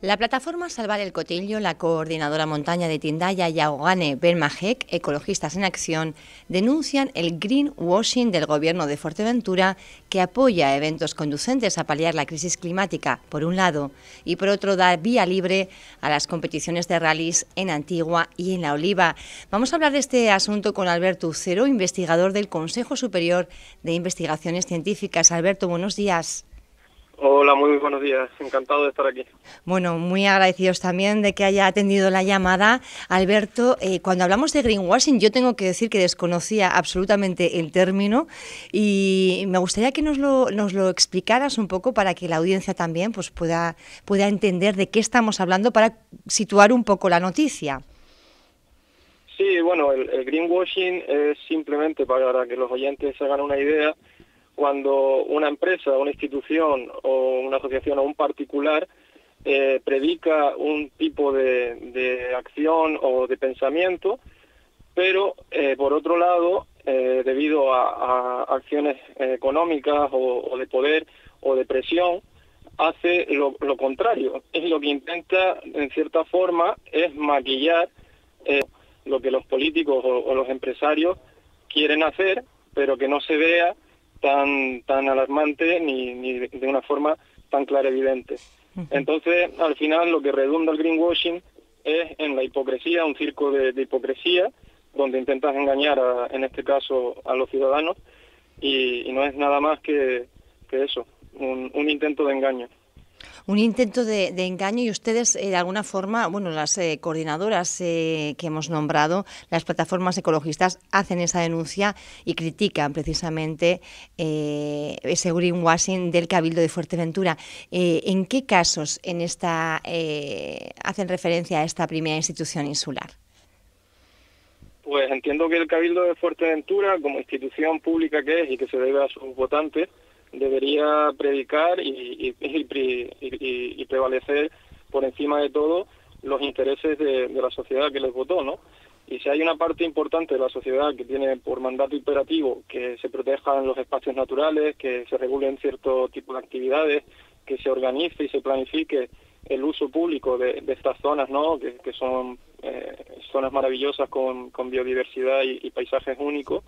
La plataforma Salvar el Cotillo, la coordinadora montaña de Tindaya y Ahogane Belmajec, Ecologistas en Acción, denuncian el greenwashing del gobierno de Fuerteventura, que apoya eventos conducentes a paliar la crisis climática, por un lado, y por otro da vía libre a las competiciones de rallies en Antigua y en La Oliva. Vamos a hablar de este asunto con Alberto Ucero, investigador del Consejo Superior de Investigaciones Científicas. Alberto, buenos días. Hola, muy buenos días. Encantado de estar aquí. Bueno, muy agradecidos también de que haya atendido la llamada. Alberto, cuando hablamos de greenwashing, yo tengo que decir que desconocía absolutamente el término y me gustaría que nos lo explicaras un poco para que la audiencia también pues, pueda entender de qué estamos hablando para situar un poco la noticia. Sí, bueno, el greenwashing es simplemente para que los oyentes se hagan una idea. Cuando una empresa, una institución o una asociación o un particular predica un tipo de acción o de pensamiento, pero por otro lado, debido a acciones económicas o de poder o de presión, hace lo contrario. Y lo que intenta, en cierta forma, es maquillar lo que los políticos o los empresarios quieren hacer, pero que no se vea tan alarmante ni de una forma tan clara y evidente. Entonces, al final, lo que redunda el greenwashing es en la hipocresía, un circo de hipocresía, donde intentas engañar, en este caso, a los ciudadanos, y no es nada más que eso, un intento de engaño. Un intento de engaño y ustedes, de alguna forma, bueno, las coordinadoras que hemos nombrado, las plataformas ecologistas, hacen esa denuncia y critican precisamente ese greenwashing del Cabildo de Fuerteventura. ¿En qué casos hacen referencia a esta primera institución insular? Pues entiendo que el Cabildo de Fuerteventura, como institución pública que es y que se debe a sus votantes, debería predicar y prevalecer por encima de todo los intereses de la sociedad que les votó, ¿no? Y si hay una parte importante de la sociedad que tiene por mandato imperativo que se protejan los espacios naturales, que se regulen cierto tipo de actividades, que se organice y se planifique el uso público de estas zonas, ¿no? Que son zonas maravillosas con biodiversidad y paisajes únicos,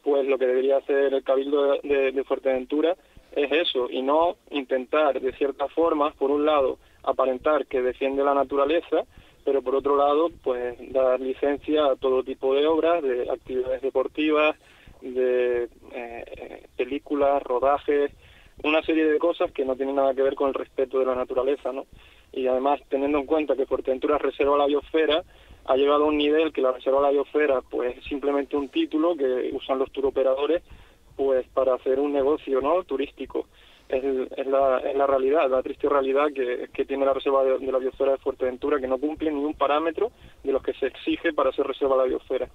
pues lo que debería hacer el Cabildo de Fuerteventura es eso, y no intentar, de cierta forma, por un lado, aparentar que defiende la naturaleza, pero por otro lado, pues dar licencia a todo tipo de obras, de actividades deportivas, de películas, rodajes, una serie de cosas que no tienen nada que ver con el respeto de la naturaleza, ¿no? Y además, teniendo en cuenta que Fuerteventura es reserva a la biosfera, ha llegado a un nivel que la reserva a la biosfera pues es simplemente un título que usan los turoperadores pues para hacer un negocio, ¿no?, turístico. Es la realidad, la triste realidad que tiene la reserva de la biosfera de Fuerteventura, que no cumple ni un parámetro de los que se exige para ser reserva de la biosfera.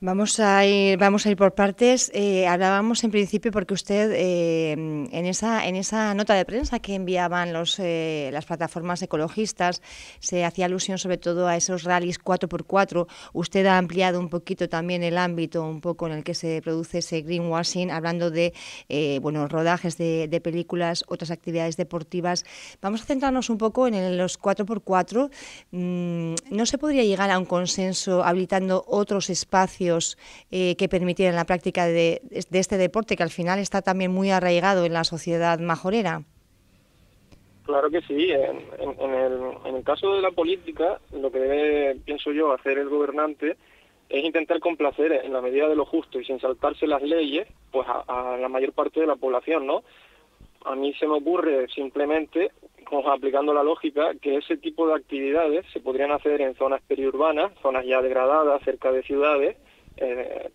Vamos a ir por partes. Hablábamos en principio porque usted en esa nota de prensa que enviaban las plataformas ecologistas se hacía alusión sobre todo a esos rallies 4x4. Usted ha ampliado un poquito también el ámbito un poco en el que se produce ese greenwashing, hablando de rodajes de películas, otras actividades deportivas. Vamos a centrarnos un poco en los 4x4. ¿No se podría llegar a un consenso habilitando otros espacios que permitieran la práctica de este deporte, que al final está también muy arraigado en la sociedad majorera? Claro que sí. En el caso de la política, lo que debe, pienso yo, hacer el gobernante es intentar complacer en la medida de lo justo y sin saltarse las leyes, pues a la mayor parte de la población, ¿no? A mí se me ocurre simplemente, como aplicando la lógica, que ese tipo de actividades se podrían hacer en zonas periurbanas, zonas ya degradadas, cerca de ciudades,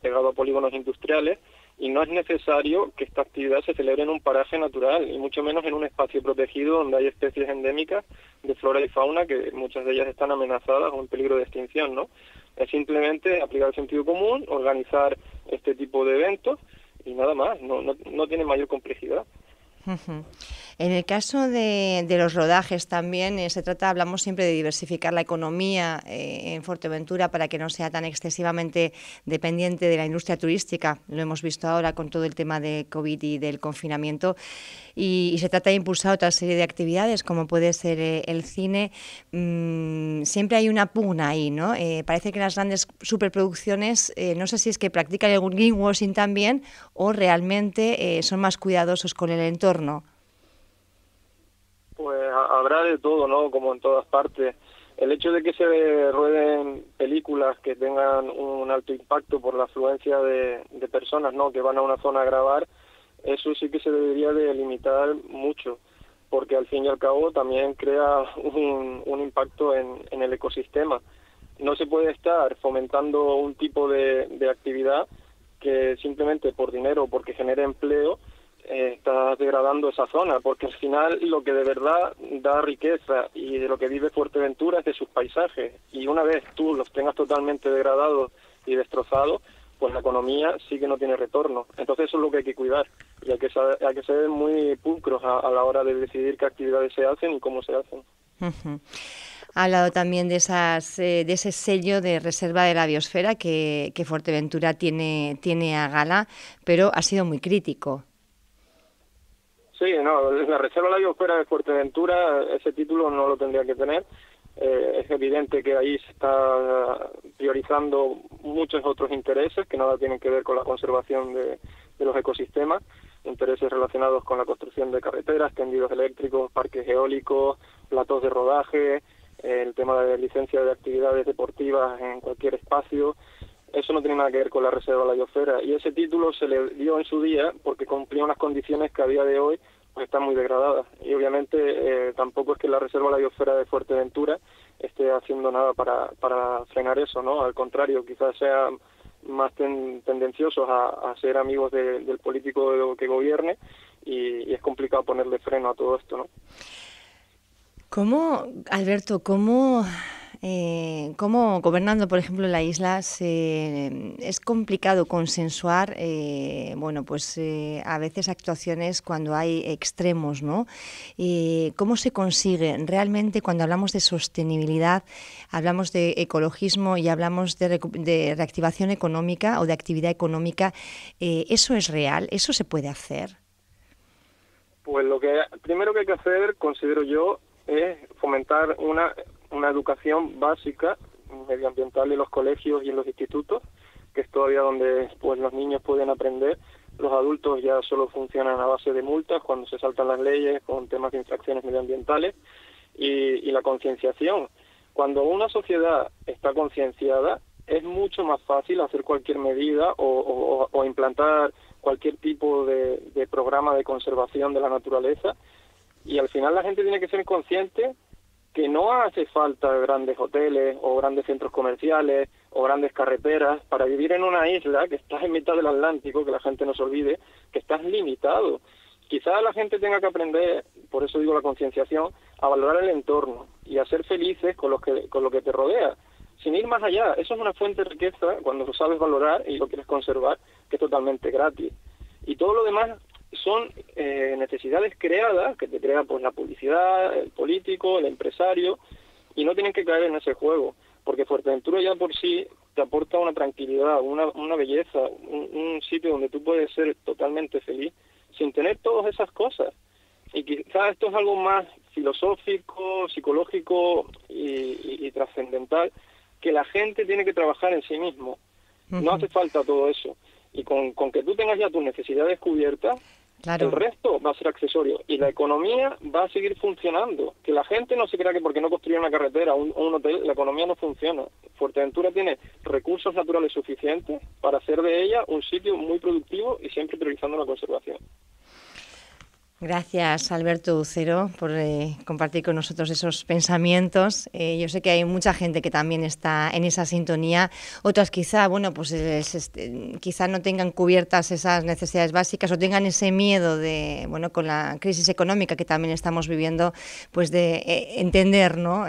pegado a polígonos industriales, y no es necesario que esta actividad se celebre en un paraje natural, y mucho menos en un espacio protegido donde hay especies endémicas de flora y fauna que muchas de ellas están amenazadas o en peligro de extinción, ¿no? Es simplemente aplicar el sentido común, organizar este tipo de eventos y nada más, no tiene mayor complejidad. Uh-huh. En el caso de los rodajes también hablamos siempre de diversificar la economía en Fuerteventura para que no sea tan excesivamente dependiente de la industria turística. Lo hemos visto ahora con todo el tema de COVID y del confinamiento. Y se trata de impulsar otra serie de actividades, como puede ser el cine. Siempre hay una pugna ahí, ¿no? Parece que las grandes superproducciones, no sé si es que practican el greenwashing también o realmente son más cuidadosos con el entorno. Pues habrá de todo, ¿no? Como en todas partes. El hecho de que se rueden películas que tengan un alto impacto por la afluencia de personas, ¿no?, que van a una zona a grabar, eso sí que se debería de limitar mucho, porque al fin y al cabo también crea un impacto en el ecosistema. No se puede estar fomentando un tipo de actividad que simplemente por dinero o porque genere empleo está degradando esa zona, porque al final lo que de verdad da riqueza y de lo que vive Fuerteventura es de sus paisajes, y una vez tú los tengas totalmente degradados y destrozados, pues la economía sí que no tiene retorno. Entonces eso es lo que hay que cuidar, y hay que ser muy pulcros a la hora de decidir qué actividades se hacen y cómo se hacen. Uh-huh. Ha hablado también de ese sello de reserva de la biosfera que Fuerteventura tiene a gala, pero ha sido muy crítico. Sí, no, la reserva de la biosfera de Fuerteventura, ese título no lo tendría que tener. Es evidente que ahí se está priorizando muchos otros intereses que nada tienen que ver con la conservación de los ecosistemas, intereses relacionados con la construcción de carreteras, tendidos eléctricos, parques eólicos, platós de rodaje, el tema de licencia de actividades deportivas en cualquier espacio. Eso no tiene nada que ver con la reserva de la biosfera, y ese título se le dio en su día porque cumplía unas condiciones que a día de hoy pues están muy degradadas, y obviamente tampoco es que la reserva de la biosfera de Fuerteventura esté haciendo nada para frenar eso, ¿no? Al contrario, quizás sean más tendenciosos a ser amigos del político que gobierne, y es complicado ponerle freno a todo esto, ¿no? Alberto, cómo gobernando, por ejemplo, la isla es complicado consensuar, a veces actuaciones cuando hay extremos, ¿no? ¿Cómo se consigue realmente cuando hablamos de sostenibilidad, hablamos de ecologismo y hablamos de reactivación económica o de actividad económica? ¿Eso es real? ¿Eso se puede hacer? Pues lo que primero que hay que hacer, considero yo, es fomentar una educación básica medioambiental en los colegios y en los institutos, que es todavía donde pues los niños pueden aprender. Los adultos ya solo funcionan a base de multas cuando se saltan las leyes con temas de infracciones medioambientales, y la concienciación. Cuando una sociedad está concienciada, es mucho más fácil hacer cualquier medida o implantar cualquier tipo de programa de conservación de la naturaleza, y al final la gente tiene que ser consciente que no hace falta grandes hoteles o grandes centros comerciales o grandes carreteras para vivir en una isla que estás en mitad del Atlántico, que la gente no se olvide, que estás limitado. Quizás la gente tenga que aprender, por eso digo la concienciación, a valorar el entorno y a ser felices con lo que te rodea, sin ir más allá. Eso es una fuente de riqueza cuando lo sabes valorar y lo quieres conservar, que es totalmente gratis. Y todo lo demás son necesidades creadas, que te crea pues la publicidad, el político, el empresario, y no tienen que caer en ese juego, porque Fuerteventura ya por sí te aporta una tranquilidad, una belleza, un sitio donde tú puedes ser totalmente feliz sin tener todas esas cosas. Y quizás esto es algo más filosófico, psicológico y trascendental, que la gente tiene que trabajar en sí mismo. No hace falta todo eso. Y con que tú tengas ya tus necesidades cubiertas, claro, el resto va a ser accesorio. Y la economía va a seguir funcionando. Que la gente no se crea que porque no construye una carretera o un hotel, la economía no funciona. Fuerteventura tiene recursos naturales suficientes para hacer de ella un sitio muy productivo y siempre priorizando la conservación. Gracias, Alberto Ucero, por compartir con nosotros esos pensamientos. Yo sé que hay mucha gente que también está en esa sintonía. Otras quizá, quizá no tengan cubiertas esas necesidades básicas o tengan ese miedo de, con la crisis económica que también estamos viviendo, pues de entender, ¿no?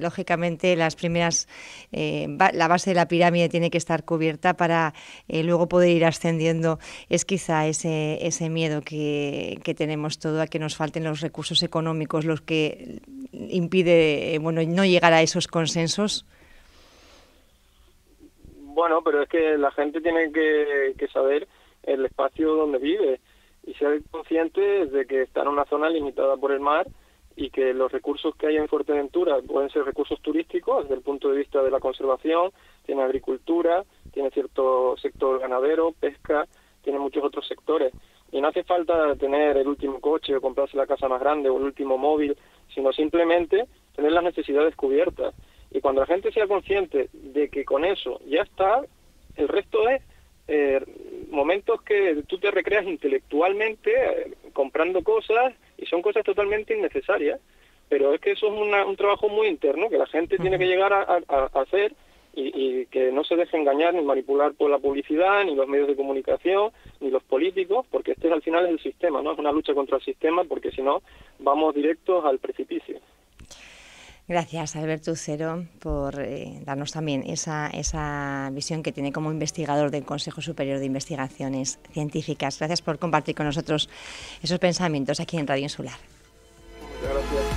Lógicamente, las primeras, la base de la pirámide tiene que estar cubierta para luego poder ir ascendiendo. Es quizá ese miedo que tenemos tendemos todo a que nos falten los recursos económicos, los que impide no llegar a esos consensos? Bueno, pero es que la gente tiene que saber el espacio donde vive y ser consciente de que está en una zona limitada por el mar y que los recursos que hay en Fuerteventura pueden ser recursos turísticos desde el punto de vista de la conservación, tiene agricultura, tiene cierto sector ganadero, pesca, tiene muchos otros sectores. Y no hace falta tener el último coche o comprarse la casa más grande o el último móvil, sino simplemente tener las necesidades cubiertas. Y cuando la gente sea consciente de que con eso ya está, el resto es momentos que tú te recreas intelectualmente comprando cosas y son cosas totalmente innecesarias. Pero es que eso es un trabajo muy interno que la gente tiene que llegar a hacer y que no se deje engañar ni manipular por la publicidad, ni los medios de comunicación, ni los políticos, porque al final es el sistema, ¿no? Es una lucha contra el sistema, porque si no, vamos directos al precipicio. Gracias, Alberto Ucero, por darnos también esa visión que tiene como investigador del Consejo Superior de Investigaciones Científicas. Gracias por compartir con nosotros esos pensamientos aquí en Radio Insular. Muchas gracias.